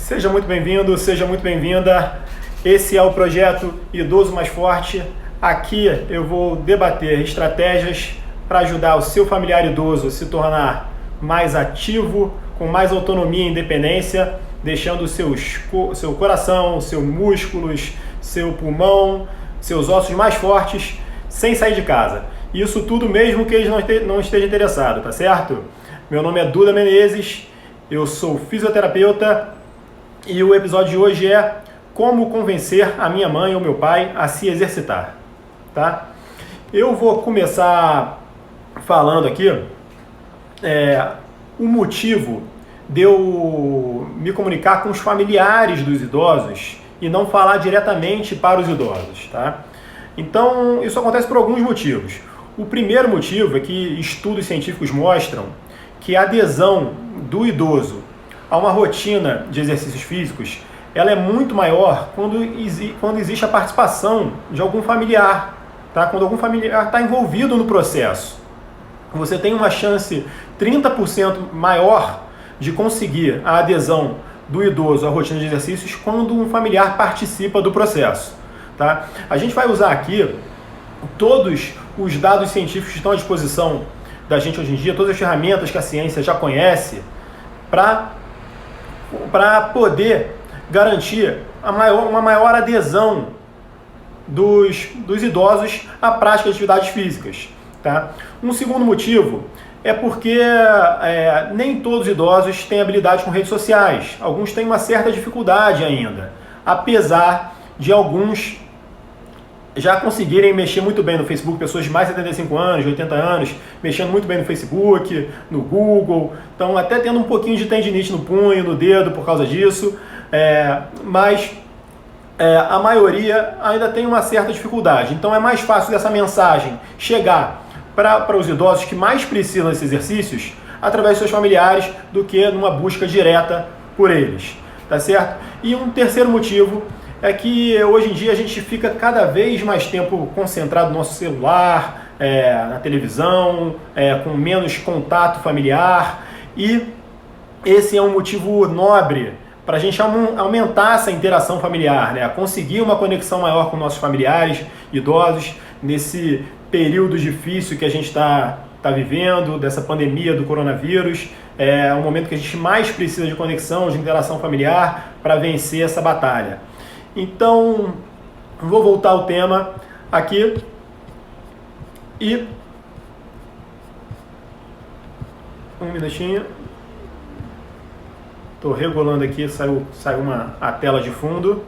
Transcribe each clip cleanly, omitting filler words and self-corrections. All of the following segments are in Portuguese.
Seja muito bem-vindo, seja muito bem-vinda. Esse é o projeto Idoso Mais Forte. Aqui eu vou debater estratégias para ajudar o seu familiar idoso a se tornar mais ativo, com mais autonomia e independência, deixando seu coração, seus músculos, seu pulmão, seus ossos mais fortes, sem sair de casa. Isso tudo mesmo que eles não estejam interessados, tá certo? Meu nome é Duda Menezes, eu sou fisioterapeuta e o episódio de hoje é como convencer a minha mãe ou meu pai a se exercitar, tá? Eu vou começar falando aqui o motivo de eu me comunicar com os familiares dos idosos e não falar diretamente para os idosos, tá? Então, isso acontece por alguns motivos. O primeiro motivo é que estudos científicos mostram que a adesão do idoso a uma rotina de exercícios físicos ela é muito maior quando existe a participação de algum familiar, tá? Quando algum familiar está envolvido no processo. Você tem uma chance 30% maior de conseguir a adesão do idoso à rotina de exercícios quando um familiar participa do processo, tá? A gente vai usar aqui todos os dados científicos que estão à disposição da gente hoje em dia, todas as ferramentas que a ciência já conhece, para poder garantir uma maior adesão dos idosos à prática de atividades físicas, tá? Um segundo motivo é porque nem todos os idosos têm habilidade com redes sociais. Alguns têm uma certa dificuldade ainda, apesar de alguns já conseguirem mexer muito bem no Facebook, pessoas de mais de 75 anos, de 80 anos, mexendo muito bem no Facebook, no Google, estão até tendo um pouquinho de tendinite no punho, no dedo por causa disso, mas a maioria ainda tem uma certa dificuldade. Então é mais fácil dessa mensagem chegar para os idosos que mais precisam desses exercícios através de seus familiares do que numa busca direta por eles, tá certo? E um terceiro motivo é que hoje em dia a gente fica cada vez mais tempo concentrado no nosso celular, na televisão, com menos contato familiar, e esse é um motivo nobre para a gente aumentar essa interação familiar, né? Conseguir uma conexão maior com nossos familiares idosos nesse período difícil que a gente está vivendo, dessa pandemia do coronavírus. É um momento que a gente mais precisa de conexão, de interação familiar para vencer essa batalha. Então, vou voltar ao tema aqui e um minutinho. Estou regulando aqui, saiu a tela de fundo.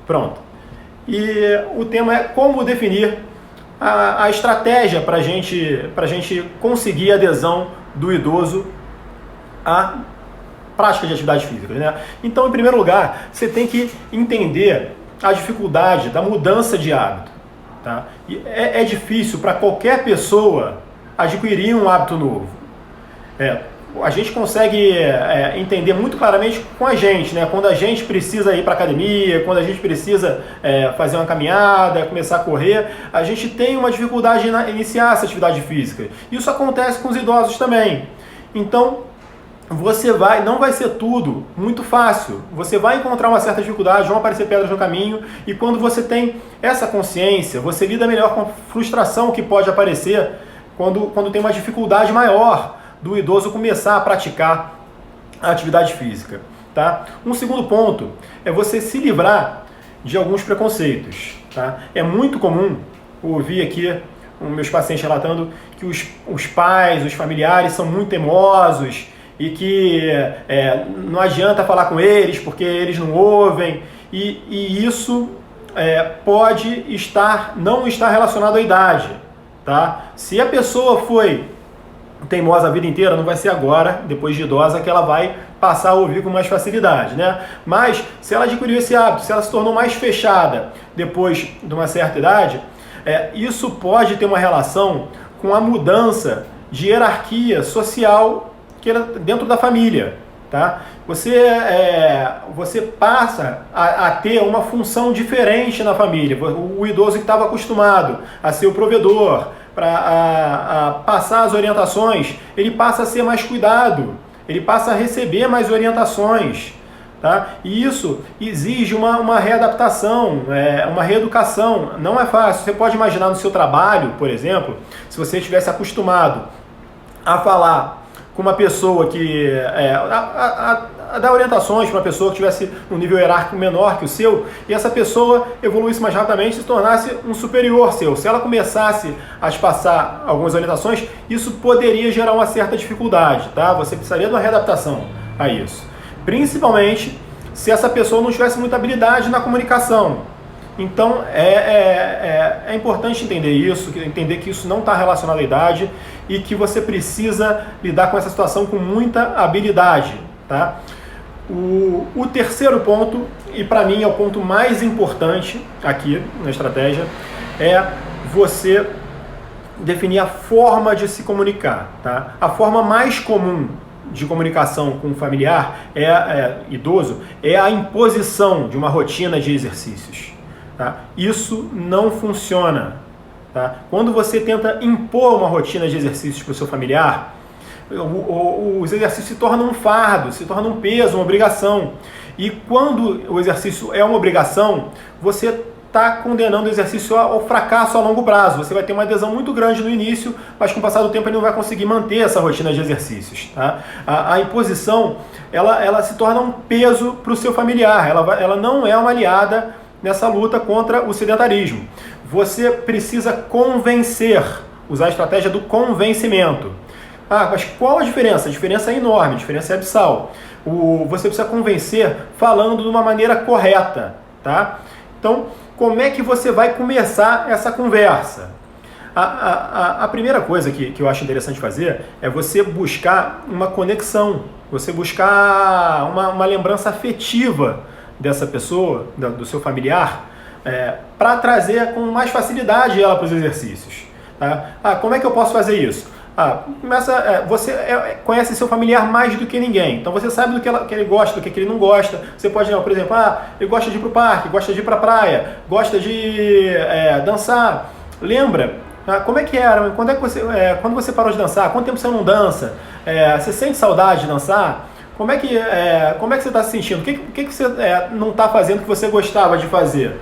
Pronto. E o tema é como definir a estratégia para a gente conseguir a adesão do idoso à prática de atividades físicas, né? Então, em primeiro lugar, você tem que entender a dificuldade da mudança de hábito, tá? E é difícil para qualquer pessoa adquirir um hábito novo. A gente consegue entender muito claramente com a gente, né? Quando a gente precisa ir para a academia, quando a gente precisa fazer uma caminhada, começar a correr, a gente tem uma dificuldade em iniciar essa atividade física. Isso acontece com os idosos também. Então, não vai ser tudo muito fácil. Você vai encontrar uma certa dificuldade, vão aparecer pedras no caminho, e quando você tem essa consciência, você lida melhor com a frustração que pode aparecer quando tem uma dificuldade maior do idoso começar a praticar a atividade física, tá? Um segundo ponto é você se livrar de alguns preconceitos, tá? É muito comum ouvir aqui meus pacientes relatando que os pais, os familiares são muito teimosos e que não adianta falar com eles porque eles não ouvem, e isso pode não estar relacionado à idade, tá? Se a pessoa foi teimosa a vida inteira, não vai ser agora, depois de idosa, que ela vai passar a ouvir com mais facilidade, né? Mas se ela adquiriu esse hábito, se ela se tornou mais fechada depois de uma certa idade, isso pode ter uma relação com a mudança de hierarquia social dentro da família, tá? Você passa a ter uma função diferente na família. O idoso que estava acostumado a ser o provedor, para passar as orientações, ele passa a ser mais cuidado ele passa a receber mais orientações. Tá? E isso exige uma readaptação, uma reeducação. Não é fácil. Você pode imaginar no seu trabalho, por exemplo, se você estivesse acostumado a falar com uma pessoa que... a dar orientações para uma pessoa que tivesse um nível hierárquico menor que o seu, e essa pessoa evoluísse mais rapidamente e se tornasse um superior seu. Se ela começasse a te passar algumas orientações, isso poderia gerar uma certa dificuldade. Tá? Você precisaria de uma readaptação a isso. Principalmente se essa pessoa não tivesse muita habilidade na comunicação. Então é importante entender isso, entender que isso não está relacionado à idade e que você precisa lidar com essa situação com muita habilidade. Tá? O terceiro ponto, e para mim é o ponto mais importante aqui na estratégia, é você definir a forma de se comunicar. Tá? A forma mais comum de comunicação com o familiar idoso é a imposição de uma rotina de exercícios. Tá? Isso não funciona. Tá? Quando você tenta impor uma rotina de exercícios para o seu familiar, os exercícios se tornam um fardo, se tornam um peso, uma obrigação. E quando o exercício é uma obrigação, você está condenando o exercício ao fracasso a longo prazo. Você vai ter uma adesão muito grande no início, mas com o passar do tempo ele não vai conseguir manter essa rotina de exercícios. Tá? A imposição, ela se torna um peso para o seu familiar, ela não é uma aliada nessa luta contra o sedentarismo. Você precisa convencer, usar a estratégia do convencimento. Mas qual a diferença? A diferença é enorme, a diferença é abissal. Você precisa convencer falando de uma maneira correta. Tá? Então, como é que você vai começar essa conversa? A primeira coisa que eu acho interessante fazer é você buscar uma conexão, você buscar uma lembrança afetiva dessa pessoa, do seu familiar, para trazer com mais facilidade ela para os exercícios. Tá? Como é que eu posso fazer isso? Você conhece seu familiar mais do que ninguém, então você sabe do que ele gosta, do que ele não gosta. Você pode, por exemplo, ele gosta de ir para o parque, gosta de ir para a praia, gosta de dançar. Lembra? Como é que era? Quando você parou de dançar? Quanto tempo você não dança? Você sente saudade de dançar? Como é que você está se sentindo? O que você não está fazendo que você gostava de fazer?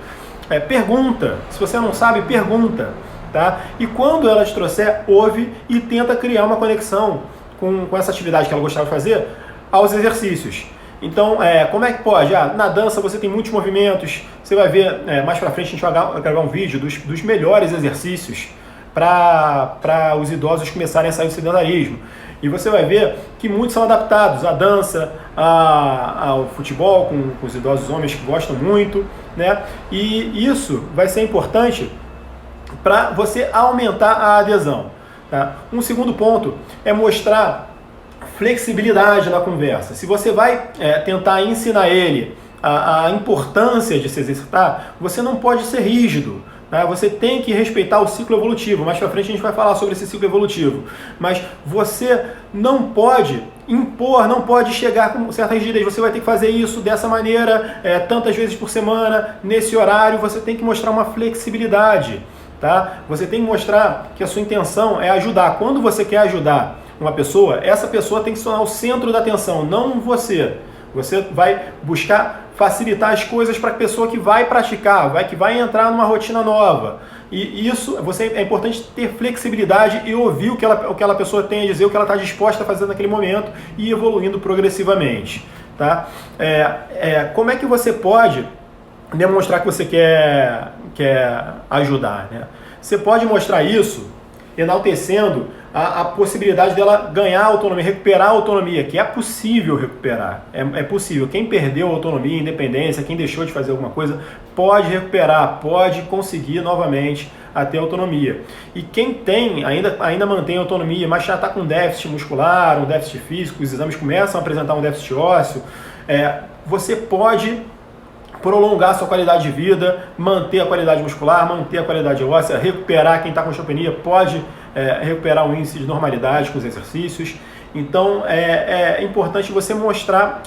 Pergunta. Se você não sabe, pergunta. Tá? E quando ela te trouxer, ouve e tenta criar uma conexão com essa atividade que ela gostava de fazer aos exercícios. Então, como é que pode? Na dança você tem muitos movimentos, você vai ver, mais pra frente a gente vai gravar um vídeo dos melhores exercícios para os idosos começarem a sair do sedentarismo. E você vai ver que muitos são adaptados à dança, ao futebol, com os idosos homens que gostam muito, né? E isso vai ser importante para você aumentar a adesão. Tá? Um segundo ponto é mostrar flexibilidade na conversa. Se você vai tentar ensinar ele a importância de se exercitar, você não pode ser rígido. Tá? Você tem que respeitar o ciclo evolutivo. Mais para frente a gente vai falar sobre esse ciclo evolutivo. Mas você não pode impor, não pode chegar com certa rigidez. Você vai ter que fazer isso dessa maneira, tantas vezes por semana, nesse horário. Você tem que mostrar uma flexibilidade. Tá? Você tem que mostrar que a sua intenção é ajudar. Quando você quer ajudar uma pessoa, essa pessoa tem que se tornar o centro da atenção, não você. Você vai buscar facilitar as coisas para a pessoa que vai praticar, que vai entrar numa rotina nova. E isso, é importante ter flexibilidade e ouvir o que aquela pessoa tem a dizer, o que ela está disposta a fazer naquele momento e ir evoluindo progressivamente. Tá? Como é que você pode demonstrar que você quer ajudar? Né? Você pode mostrar isso enaltecendo a possibilidade dela ganhar autonomia, recuperar a autonomia, que é possível recuperar, é possível. Quem perdeu a autonomia, a independência, quem deixou de fazer alguma coisa, pode recuperar, pode conseguir novamente a ter autonomia. E quem tem, ainda mantém autonomia, mas já está com déficit muscular, um déficit físico, os exames começam a apresentar um déficit ósseo, você pode prolongar a sua qualidade de vida, manter a qualidade muscular, manter a qualidade óssea, recuperar. Quem está com osteopenia pode recuperar o índice de normalidade com os exercícios. Então é importante você mostrar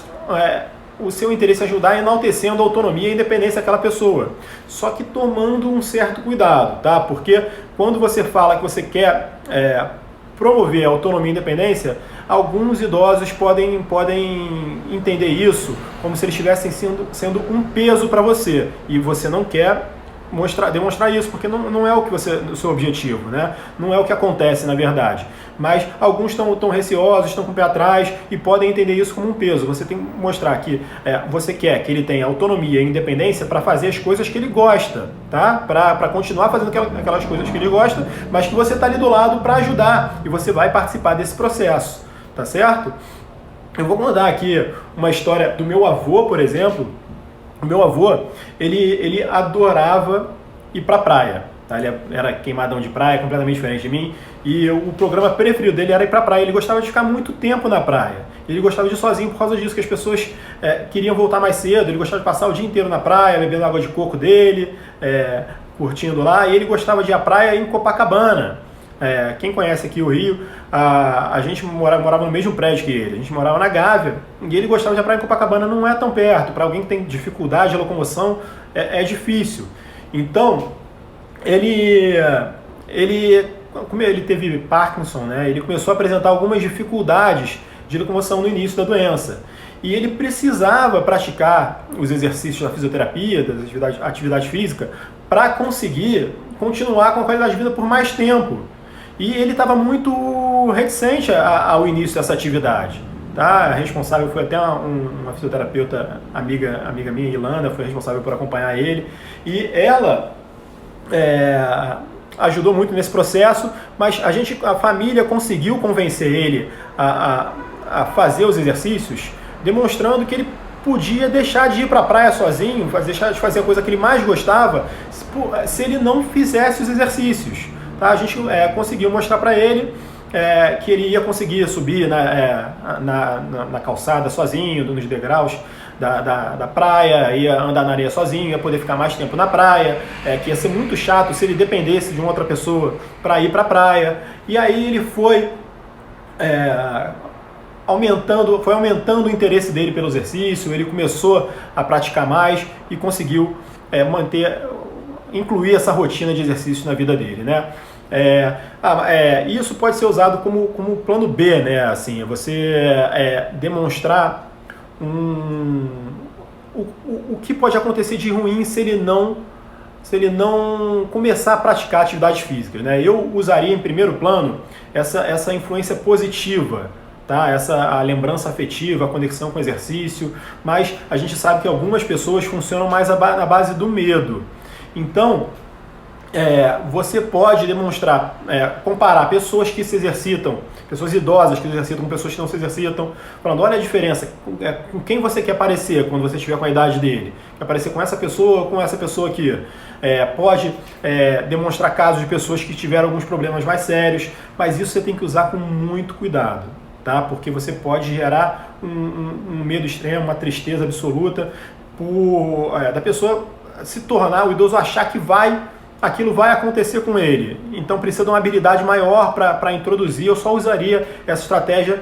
o seu interesse em ajudar, enaltecendo a autonomia e a independência daquela pessoa. Só que tomando um certo cuidado, tá? Porque quando você fala que você quer promover a autonomia e independência, alguns idosos podem entender isso como se eles estivessem sendo um peso para você, e você não quer demonstrar isso, porque não é o seu objetivo, né? Não é o que acontece na verdade. Mas alguns estão receosos, estão com o pé atrás e podem entender isso como um peso. Você tem que mostrar que você quer que ele tenha autonomia e independência para fazer as coisas que ele gosta, tá? Para continuar fazendo aquelas coisas que ele gosta, mas que você está ali do lado para ajudar e você vai participar desse processo, tá certo? Eu vou contar aqui uma história do meu avô, por exemplo. O meu avô, ele adorava ir para a praia, tá? Ele era queimadão de praia, completamente diferente de mim, e o programa preferido dele era ir para a praia. Ele gostava de ficar muito tempo na praia, ele gostava de ir sozinho por causa disso, que as pessoas queriam voltar mais cedo. Ele gostava de passar o dia inteiro na praia, bebendo água de coco dele, curtindo lá, e ele gostava de ir à praia em Copacabana. Quem conhece aqui o Rio, a gente morava no mesmo prédio que ele, a gente morava na Gávea, e ele gostava de ir à praia em Copacabana. Não é tão perto, para alguém que tem dificuldade de locomoção é difícil. Então, como ele teve Parkinson, né, ele começou a apresentar algumas dificuldades de locomoção no início da doença. E ele precisava praticar os exercícios da fisioterapia, da atividade física, para conseguir continuar com a qualidade de vida por mais tempo. E ele estava muito reticente ao início dessa atividade. Tá? A responsável foi até uma fisioterapeuta, amiga minha, Ilana, foi responsável por acompanhar ele. E ela ajudou muito nesse processo, mas a família conseguiu convencer ele a fazer os exercícios, demonstrando que ele podia deixar de ir para a praia sozinho, deixar de fazer a coisa que ele mais gostava, se ele não fizesse os exercícios. Tá? A gente conseguiu mostrar para ele que ele ia conseguir subir na calçada sozinho, nos degraus da praia, ia andar na areia sozinho, ia poder ficar mais tempo na praia, que ia ser muito chato se ele dependesse de uma outra pessoa para ir para a praia. E aí ele foi aumentando o interesse dele pelo exercício. Ele começou a praticar mais e conseguiu incluir essa rotina de exercício na vida dele, né? Isso pode ser usado como plano B, né? Assim, você demonstrar o que pode acontecer de ruim se ele não começar a praticar atividades físicas, né? Eu usaria em primeiro plano essa influência positiva, tá? A lembrança afetiva, a conexão com o exercício, mas a gente sabe que algumas pessoas funcionam mais na base do medo. Então, você pode demonstrar, comparar pessoas que se exercitam, pessoas idosas que se exercitam com pessoas que não se exercitam, falando, olha a diferença, com quem você quer parecer quando você estiver com a idade dele. Quer parecer com essa pessoa ou com essa pessoa aqui? Pode demonstrar casos de pessoas que tiveram alguns problemas mais sérios, mas isso você tem que usar com muito cuidado, tá? Porque você pode gerar um medo extremo, uma tristeza absoluta, da pessoa se tornar, o idoso achar que aquilo vai acontecer com ele. Então precisa de uma habilidade maior para introduzir. Eu só usaria essa estratégia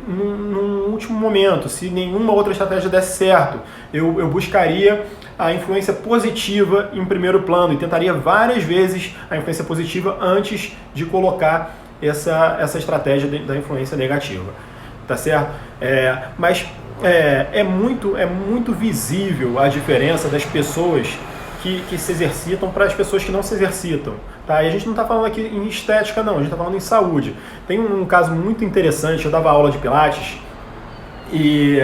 num último momento. Se nenhuma outra estratégia desse certo, eu buscaria a influência positiva em primeiro plano e tentaria várias vezes a influência positiva antes de colocar essa estratégia da influência negativa. Tá certo? Mas é muito visível a diferença das pessoas que se exercitam para as pessoas que não se exercitam. Tá? E a gente não está falando aqui em estética, não, a gente está falando em saúde. Tem um caso muito interessante. Eu dava aula de Pilates e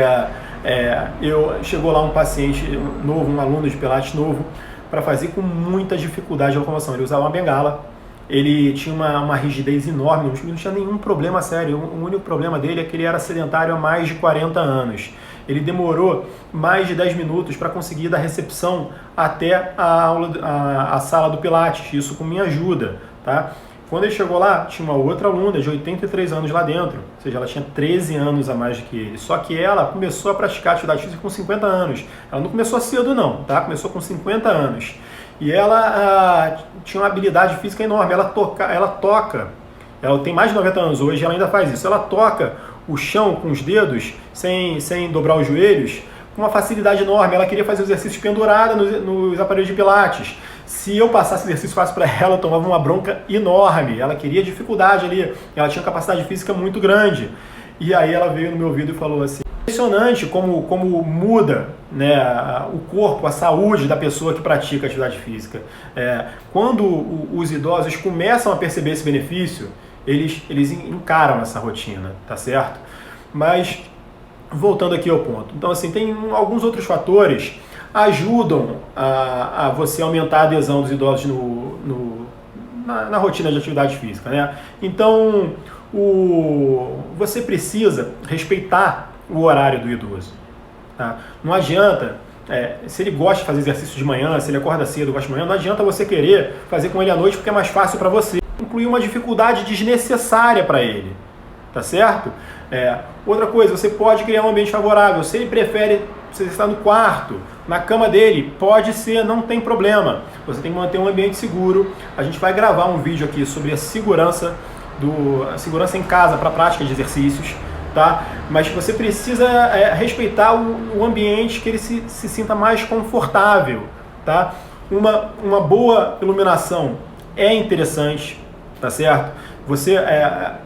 chegou lá um paciente novo, um aluno de Pilates novo, para fazer com muita dificuldade de locomoção. Ele usava uma bengala, ele tinha uma rigidez enorme, não tinha nenhum problema sério. O único problema dele é que ele era sedentário há mais de 40 anos. Ele demorou mais de 10 minutos para conseguir da recepção até a sala do Pilates, isso com minha ajuda. Tá? Quando ele chegou lá, tinha uma outra aluna de 83 anos lá dentro, ou seja, ela tinha 13 anos a mais do que ele. Só que ela começou a praticar atividade física com 50 anos. Ela não começou cedo não, tá? Começou com 50 anos. E ela tinha uma habilidade física enorme. Ela tem mais de 90 anos hoje, ela ainda faz isso. Ela toca o chão com os dedos, sem dobrar os joelhos, com uma facilidade enorme. Ela queria fazer o exercício pendurada nos aparelhos de Pilates. Se eu passasse exercício fácil para ela, eu tomava uma bronca enorme. Ela queria dificuldade ali, ela tinha capacidade física muito grande. E aí ela veio no meu ouvido e falou assim: impressionante como muda, né, o corpo, a saúde da pessoa que pratica atividade física. Quando os idosos começam a perceber esse benefício, eles encaram essa rotina, tá certo? Mas, voltando aqui ao ponto. Então, assim, tem alguns outros fatores que ajudam a você aumentar a adesão dos idosos na rotina de atividade física, né? Então, você precisa respeitar o horário do idoso. Tá? Não adianta, se ele gosta de fazer exercício de manhã, se ele acorda cedo, gosta de manhã, não adianta você querer fazer com ele à noite porque é mais fácil para você. Incluir uma dificuldade desnecessária para ele, tá certo? Outra coisa, você pode criar um ambiente favorável. Se ele prefere você estar no quarto, na cama dele, pode ser, não tem problema. Você tem que manter um ambiente seguro. A gente vai gravar um vídeo aqui sobre a segurança em casa para a prática de exercícios, tá? Mas você precisa respeitar o ambiente, que ele se sinta mais confortável, tá? Uma boa iluminação é interessante, tá certo? O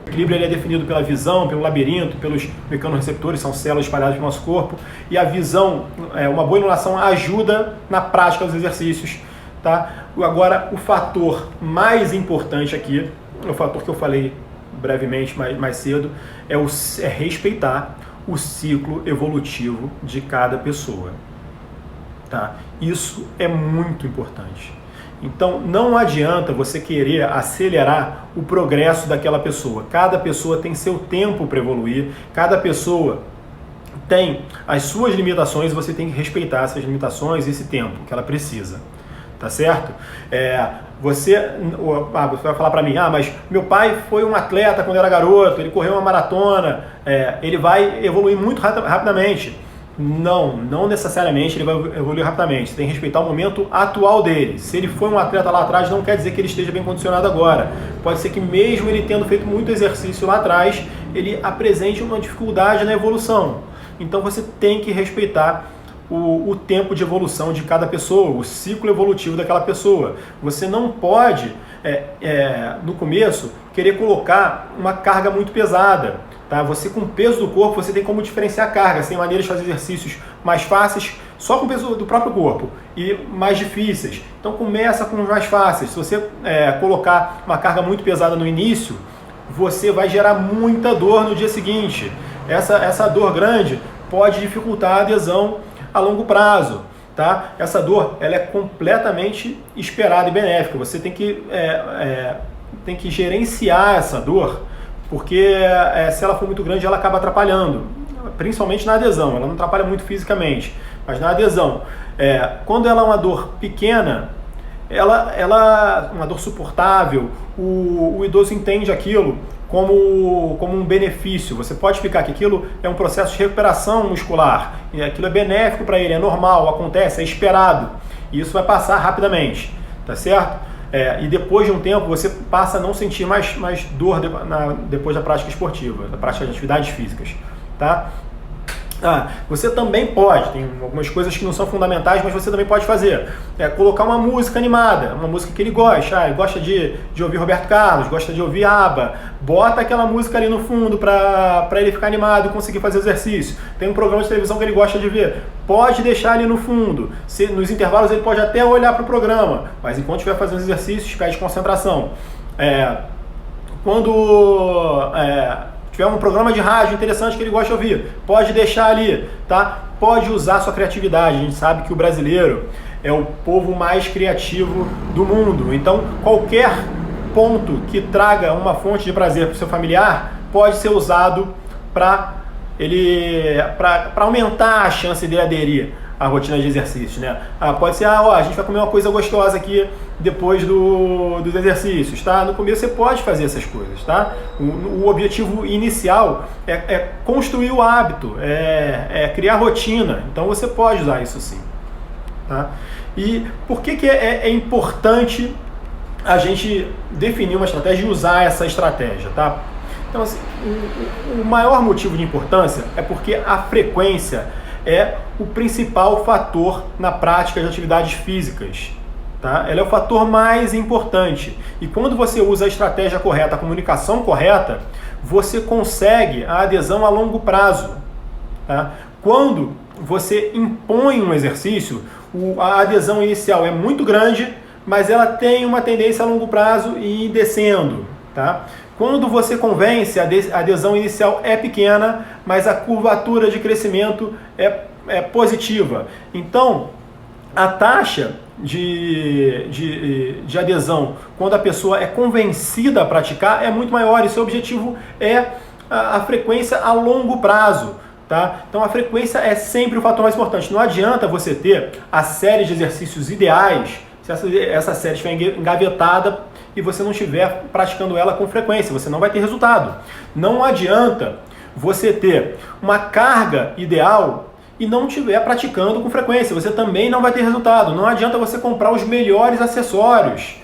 equilíbrio ele é definido pela visão, pelo labirinto, pelos mecanorreceptores, são células espalhadas pelo nosso corpo, e a visão, uma boa iluminação ajuda na prática dos exercícios, tá? Agora, o fator mais importante aqui, o fator que eu falei brevemente mais cedo, é respeitar o ciclo evolutivo de cada pessoa, tá? Isso é muito importante. Então, não adianta você querer acelerar o progresso daquela pessoa. Cada pessoa tem seu tempo para evoluir, cada pessoa tem as suas limitações, você tem que respeitar essas limitações e esse tempo que ela precisa. Tá certo? Você vai falar para mim, mas meu pai foi um atleta quando era garoto, ele correu uma maratona, ele vai evoluir muito rapidamente. Não necessariamente ele vai evoluir rapidamente. Você tem que respeitar o momento atual dele. Se ele foi um atleta lá atrás, não quer dizer que ele esteja bem condicionado agora. Pode ser que mesmo ele tendo feito muito exercício lá atrás, ele apresente uma dificuldade na evolução. Então você tem que respeitar o tempo de evolução de cada pessoa, o ciclo evolutivo daquela pessoa. Você não pode, no começo, querer colocar uma carga muito pesada. Tá? Você, com o peso do corpo, você tem como diferenciar a carga. Você tem maneiras de fazer exercícios mais fáceis só com o peso do próprio corpo e mais difíceis. Então começa com os mais fáceis. Se você colocar uma carga muito pesada no início, você vai gerar muita dor no dia seguinte. Essa dor grande pode dificultar a adesão a longo prazo. Tá? Essa dor ela é completamente esperada e benéfica. Você tem que gerenciar essa dor, porque se ela for muito grande, ela acaba atrapalhando, principalmente na adesão. Ela não atrapalha muito fisicamente, mas na adesão. Quando ela é uma dor pequena, uma dor suportável, o idoso entende aquilo como um benefício. Você pode explicar que aquilo é um processo de recuperação muscular, e aquilo é benéfico para ele, é normal, acontece, é esperado, e isso vai passar rapidamente, tá certo? E depois de um tempo você passa a não sentir mais dor depois da prática esportiva, da prática de atividades físicas, tá? Você também pode, tem algumas coisas que não são fundamentais, mas você também pode fazer. Colocar uma música animada, uma música que ele gosta. Ele gosta de ouvir Roberto Carlos, gosta de ouvir ABBA. Bota aquela música ali no fundo para ele ficar animado e conseguir fazer exercício. Tem um programa de televisão que ele gosta de ver. Pode deixar ali no fundo. Nos intervalos ele pode até olhar para o programa, mas enquanto estiver fazendo exercícios, pede concentração. Quando tiver um programa de rádio interessante que ele gosta de ouvir, pode deixar ali, tá? Pode usar sua criatividade. A gente sabe que o brasileiro é o povo mais criativo do mundo. Então, qualquer ponto que traga uma fonte de prazer para o seu familiar pode ser usado para aumentar a chance de aderir à rotina de exercícios, né? Pode ser, a gente vai comer uma coisa gostosa aqui depois dos exercícios, tá? No começo você pode fazer essas coisas, tá? O objetivo inicial é construir o hábito, criar rotina. Então você pode usar isso sim, tá? E por que é importante a gente definir uma estratégia e usar essa estratégia, tá? Então, assim, o maior motivo de importância é porque a frequência é o principal fator na prática de atividades físicas, tá? Ela é o fator mais importante. E quando você usa a estratégia correta, a comunicação correta, você consegue a adesão a longo prazo, tá? Quando você impõe um exercício, a adesão inicial é muito grande, mas ela tem uma tendência a longo prazo ir descendo, tá? Quando você convence, a adesão inicial é pequena, mas a curvatura de crescimento é positiva. Então, a taxa de adesão, quando a pessoa é convencida a praticar, é muito maior. E seu objetivo é a frequência a longo prazo, tá? Então a frequência é sempre o fator mais importante. Não adianta você ter a série de exercícios ideais se essa série estiver engavetada e você não estiver praticando ela com frequência, você não vai ter resultado. Não adianta você ter uma carga ideal e não estiver praticando com frequência, você também não vai ter resultado. Não adianta você comprar os melhores acessórios,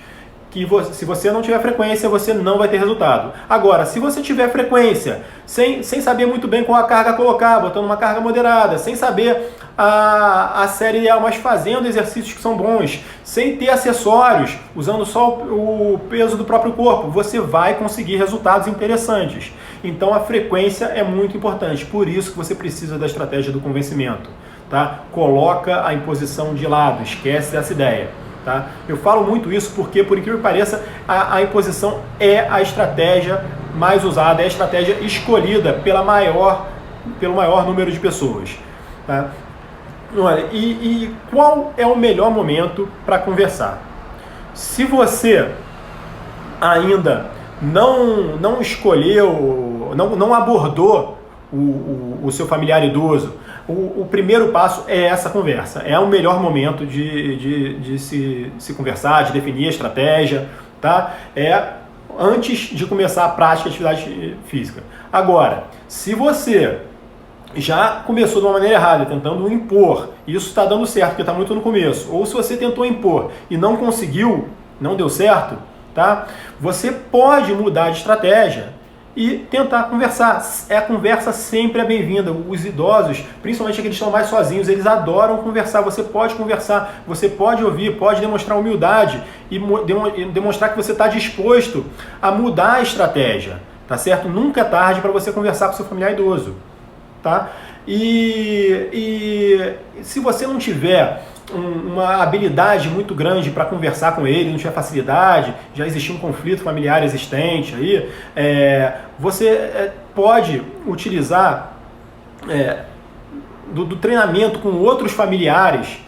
que se você não tiver frequência, você não vai ter resultado. Agora, se você tiver frequência, sem saber muito bem qual a carga colocar, botando uma carga moderada, sem saber a série ideal, mas fazendo exercícios que são bons, sem ter acessórios, usando só o peso do próprio corpo, você vai conseguir resultados interessantes. Então a frequência é muito importante, por isso que você precisa da estratégia do convencimento, tá? Coloca a imposição de lado, esquece dessa ideia. Tá? Eu falo muito isso porque, por incrível que pareça, a imposição é a estratégia mais usada, é a estratégia escolhida pelo maior número de pessoas. Tá? Olha, e qual é o melhor momento para conversar? Se você ainda não escolheu, não abordou o seu familiar idoso, o primeiro passo é essa conversa. É o melhor momento de se conversar, de definir a estratégia, tá? É antes de começar a prática de atividade física. Agora, se você já começou de uma maneira errada, tentando impor, e isso está dando certo, porque está muito no começo, ou se você tentou impor e não conseguiu, não deu certo, tá? Você pode mudar de estratégia e tentar conversar. A conversa sempre é bem-vinda. Os idosos, principalmente aqueles que estão mais sozinhos, eles adoram conversar. Você pode conversar, você pode ouvir, pode demonstrar humildade e demonstrar que você está disposto a mudar a estratégia, tá certo? Nunca é tarde para você conversar com seu familiar idoso, tá? E se você não tiver uma habilidade muito grande para conversar com ele, não tiver facilidade, já existia um conflito familiar existente aí, você pode utilizar do treinamento com outros familiares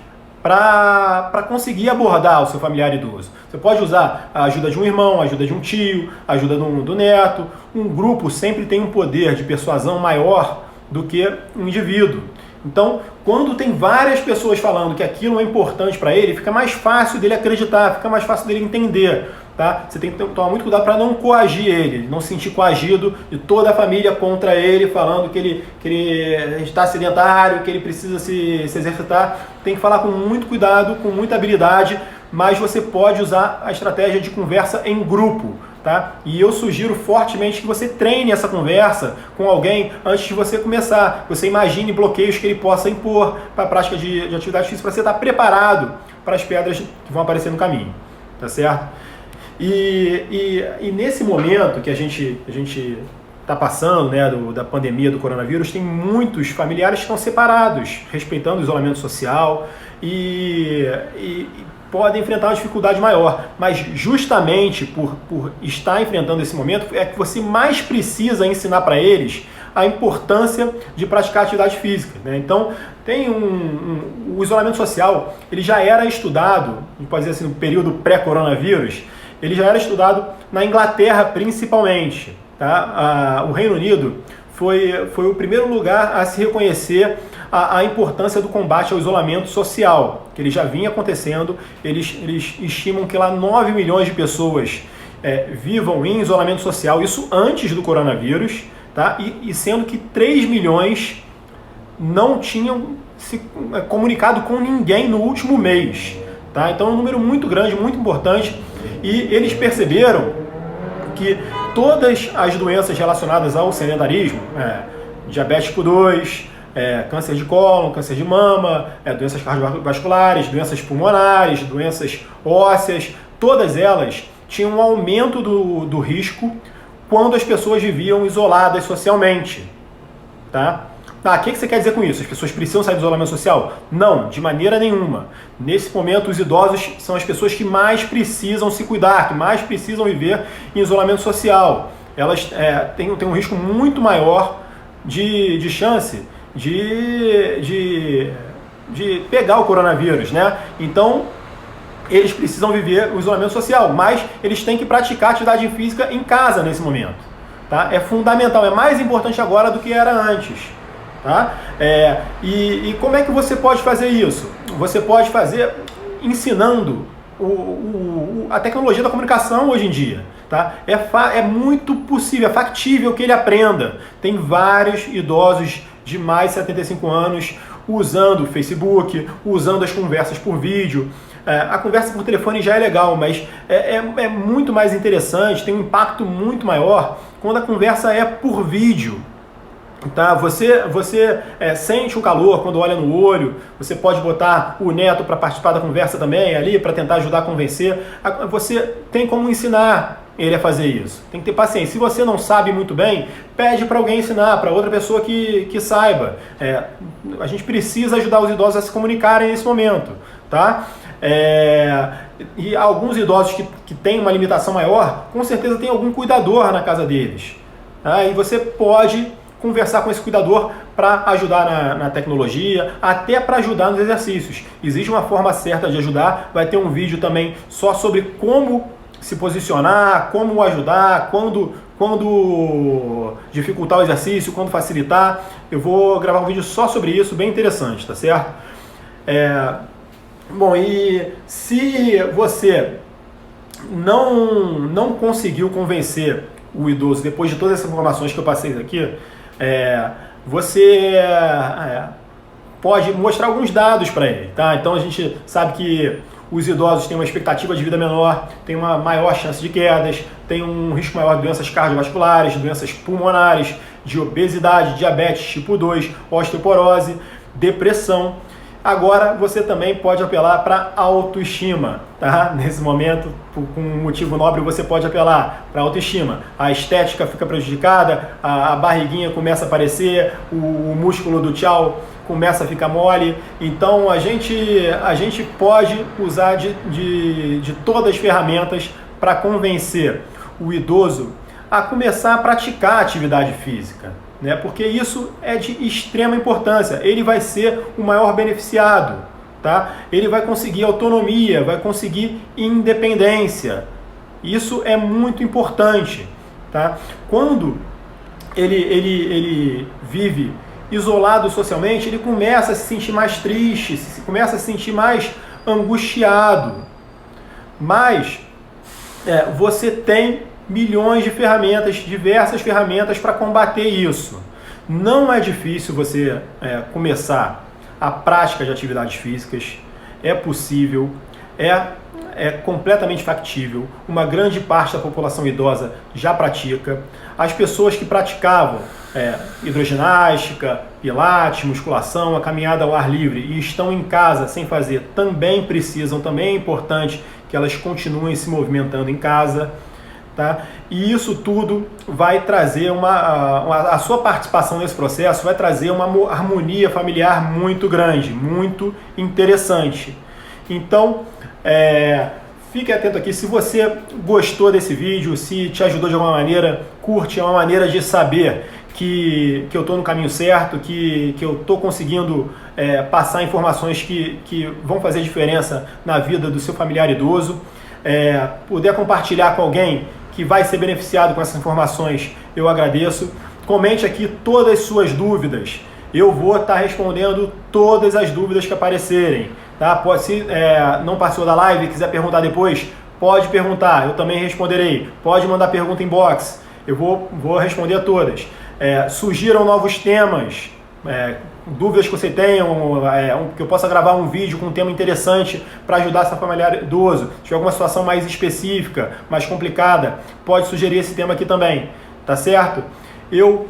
para conseguir abordar o seu familiar idoso. Você pode usar a ajuda de um irmão, a ajuda de um tio, a ajuda do neto. Um grupo sempre tem um poder de persuasão maior do que um indivíduo. Então, quando tem várias pessoas falando que aquilo é importante para ele, fica mais fácil dele acreditar, fica mais fácil dele entender, tá? Você tem que tomar muito cuidado para não coagir ele, não se sentir coagido e toda a família contra ele, falando que ele está sedentário, que ele precisa se exercitar. Tem que falar com muito cuidado, com muita habilidade, mas você pode usar a estratégia de conversa em grupo. Tá? E eu sugiro fortemente que você treine essa conversa com alguém antes de você começar. Você imagine bloqueios que ele possa impor para a prática de atividade física, para você estar preparado para as pedras que vão aparecer no caminho, tá certo? E nesse momento que a gente está passando, né, da pandemia do coronavírus, tem muitos familiares que estão separados, respeitando o isolamento social e podem enfrentar uma dificuldade maior, mas justamente por estar enfrentando esse momento é que você mais precisa ensinar para eles a importância de praticar atividade física, né? Então, tem o isolamento social, ele já era estudado, a gente pode dizer assim, no período pré-coronavírus, ele já era estudado na Inglaterra principalmente, tá? O Reino Unido foi o primeiro lugar a se reconhecer a importância do combate ao isolamento social, que ele já vinha acontecendo. Eles estimam que lá 9 milhões de pessoas vivam em isolamento social, isso antes do coronavírus, tá? E sendo que 3 milhões não tinham se comunicado com ninguém no último mês, tá? Então é um número muito grande, muito importante, e eles perceberam que todas as doenças relacionadas ao sedentarismo, diabetes tipo 2, câncer de cólon, câncer de mama, doenças cardiovasculares, doenças pulmonares, doenças ósseas, todas elas tinham um aumento do risco quando as pessoas viviam isoladas socialmente. Tá? O que você quer dizer com isso? As pessoas precisam sair do isolamento social? Não, de maneira nenhuma. Nesse momento, os idosos são as pessoas que mais precisam se cuidar, que mais precisam viver em isolamento social. Elas têm um risco muito maior de chance de pegar o coronavírus, né? Então, eles precisam viver o isolamento social, mas eles têm que praticar atividade física em casa nesse momento. Tá? É fundamental, é mais importante agora do que era antes. Tá? E como é que você pode fazer isso? Você pode fazer ensinando a tecnologia da comunicação hoje em dia. Tá? É muito possível, é factível que ele aprenda. Tem vários idosos de mais de 75 anos usando o Facebook, usando as conversas por vídeo. A conversa por telefone já é legal, mas é muito mais interessante, tem um impacto muito maior quando a conversa é por vídeo. Tá? Você sente o calor quando olha no olho, você pode botar o neto para participar da conversa também, ali para tentar ajudar a convencer. Você tem como ensinar ele a fazer isso. Tem que ter paciência. Se você não sabe muito bem, pede para alguém ensinar, para outra pessoa que saiba. A gente precisa ajudar os idosos a se comunicarem nesse momento. Tá? E alguns idosos que têm uma limitação maior, com certeza tem algum cuidador na casa deles. Tá? E você pode conversar com esse cuidador para ajudar na tecnologia, até para ajudar nos exercícios. Existe uma forma certa de ajudar, vai ter um vídeo também só sobre como se posicionar, como ajudar, quando dificultar o exercício, quando facilitar. Eu vou gravar um vídeo só sobre isso, bem interessante, tá certo? Bom, e se você não conseguiu convencer o idoso, depois de todas essas informações que eu passei aqui, você pode mostrar alguns dados para ele, tá? Então a gente sabe que os idosos têm uma expectativa de vida menor, têm uma maior chance de quedas, têm um risco maior de doenças cardiovasculares, doenças pulmonares, de obesidade, diabetes tipo 2, osteoporose, depressão. Agora você também pode apelar para autoestima, tá? Nesse momento, com um motivo nobre, você pode apelar para autoestima. A estética fica prejudicada, a barriguinha começa a aparecer, o músculo do tchau começa a ficar mole. Então a gente pode usar de todas as ferramentas para convencer o idoso a começar a praticar atividade física. Né? Porque isso é de extrema importância. Ele vai ser o maior beneficiado, tá? Ele vai conseguir autonomia, vai conseguir independência. Isso é muito importante, tá? Quando ele vive isolado socialmente, ele começa a se sentir mais triste, começa a se sentir mais angustiado. Mas você tem milhões de ferramentas, diversas ferramentas para combater isso. Não é difícil você começar a prática de atividades físicas, é possível, é completamente factível. Uma grande parte da população idosa já pratica. As pessoas que praticavam hidroginástica, pilates, musculação, a caminhada ao ar livre e estão em casa sem fazer, também precisam, também é importante que elas continuem se movimentando em casa. Tá? E isso tudo vai trazer a sua participação nesse processo vai trazer uma harmonia familiar muito grande, muito interessante. Então, fique atento aqui. Se você gostou desse vídeo, se te ajudou de alguma maneira, curte, é uma maneira de saber que eu estou no caminho certo, que eu estou conseguindo passar informações que vão fazer diferença na vida do seu familiar idoso. Puder compartilhar com alguém que vai ser beneficiado com essas informações, eu agradeço. Comente aqui todas as suas dúvidas. Eu vou estar respondendo todas as dúvidas que aparecerem. Tá? Se não participou da live e quiser perguntar depois, pode perguntar, eu também responderei. Pode mandar pergunta em box, eu vou responder a todas. Sugiram novos temas, dúvidas que você tenham, que eu possa gravar um vídeo com um tema interessante para ajudar essa familiar idoso. Se tiver alguma situação mais específica, mais complicada, pode sugerir esse tema aqui também, tá certo? Eu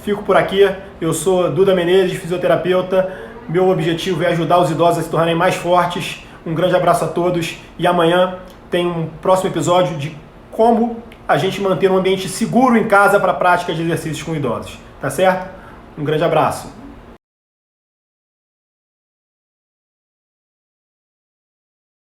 Fico por aqui. Eu sou Duda Menezes, fisioterapeuta. Meu objetivo é ajudar os idosos a se tornarem mais fortes. Um grande abraço a todos e amanhã tem um próximo episódio de como a gente manter um ambiente seguro em casa para a prática de exercícios com idosos. Tá certo? Um grande abraço.